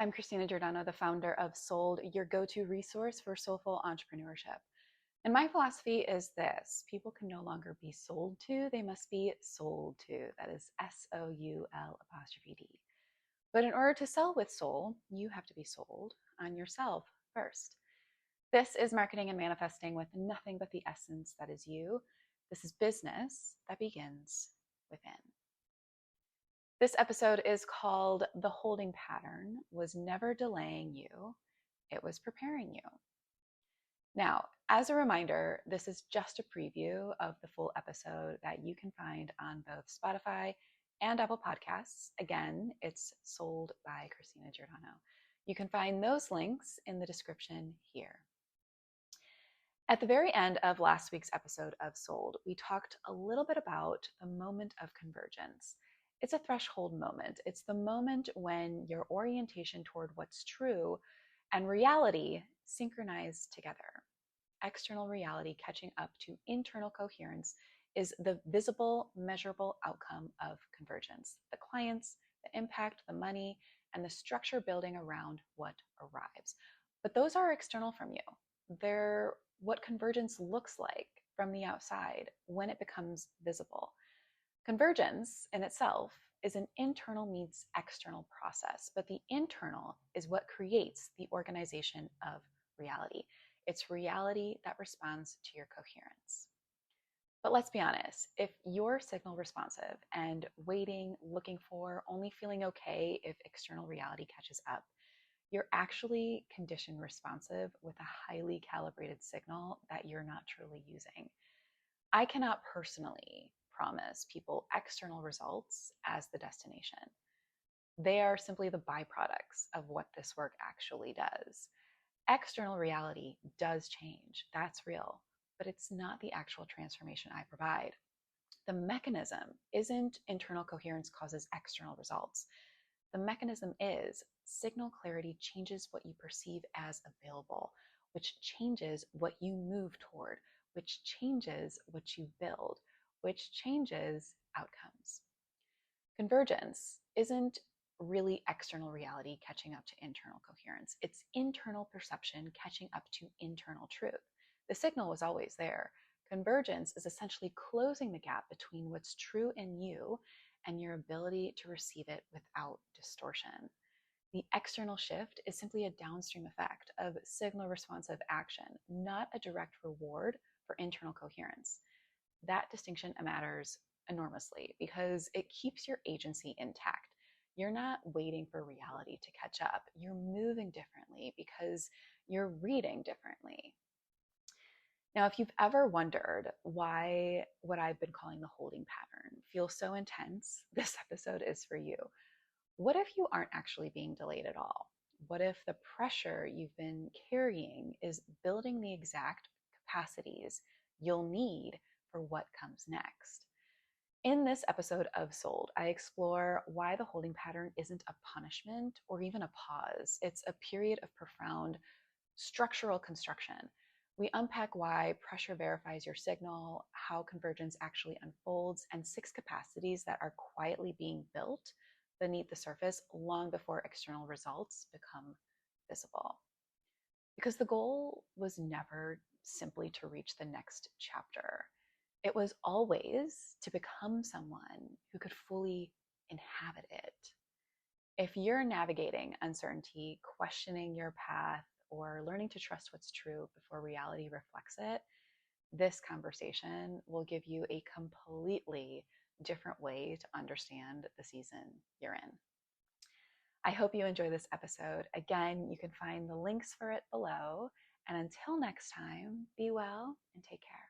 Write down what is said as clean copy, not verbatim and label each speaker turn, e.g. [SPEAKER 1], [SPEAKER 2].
[SPEAKER 1] I'm Christina Giordano, the founder of Sold, your go-to resource for soulful entrepreneurship. And my philosophy is this: people can no longer be sold to, they must be sold to. That is SOUL''. But in order to sell with soul, you have to be sold on yourself first. This is marketing and manifesting with nothing but the essence that is you. This is business that begins within. This episode is called The Holding Pattern Was Never Delaying You, It Was Preparing You. Now, as a reminder, this is just a preview of the full episode that you can find on both Spotify and Apple Podcasts. Again, it's Sold by Christina Giordano. You can find those links in the description here. At the very end of last week's episode of Sold, we talked a little bit about the moment of convergence. It's a threshold moment. It's the moment when your orientation toward what's true and reality synchronize together. External reality catching up to internal coherence is the visible, measurable outcome of convergence. The clients, the impact, the money, and the structure building around what arrives. But those are external from you. They're what convergence looks like from the outside when it becomes visible. Convergence in itself is an internal meets external process, but the internal is what creates the organization of reality. It's reality that responds to your coherence. But let's be honest, if you're signal responsive and waiting, looking for, only feeling okay if external reality catches up, you're actually condition responsive with a highly calibrated signal that you're not truly using. I cannot personally promise people external results as the destination. They are simply the byproducts of what this work actually does. External reality does change, that's real, but it's not the actual transformation I provide. The mechanism isn't internal coherence causes external results. The mechanism is signal clarity changes what you perceive as available, which changes what you move toward, which changes what you build, which changes outcomes. Convergence isn't really external reality catching up to internal coherence. It's internal perception catching up to internal truth. The signal was always there. Convergence is essentially closing the gap between what's true in you and your ability to receive it without distortion. The external shift is simply a downstream effect of signal responsive action, not a direct reward for internal coherence. That distinction matters enormously because it keeps your agency intact. You're not waiting for reality to catch up. You're moving differently because you're reading differently. Now, if you've ever wondered why what I've been calling the holding pattern feels so intense, this episode is for you. What if you aren't actually being delayed at all? What if the pressure you've been carrying is building the exact capacities you'll need for what comes next? In this episode of Sold, I explore why the holding pattern isn't a punishment or even a pause. It's a period of profound structural construction. We unpack why pressure verifies your signal, how convergence actually unfolds, and 6 capacities that are quietly being built beneath the surface long before external results become visible. Because the goal was never simply to reach the next chapter. It was always to become someone who could fully inhabit it. If you're navigating uncertainty, questioning your path, or learning to trust what's true before reality reflects it, this conversation will give you a completely different way to understand the season you're in. I hope you enjoy this episode. Again, you can find the links for it below. And until next time, be well and take care.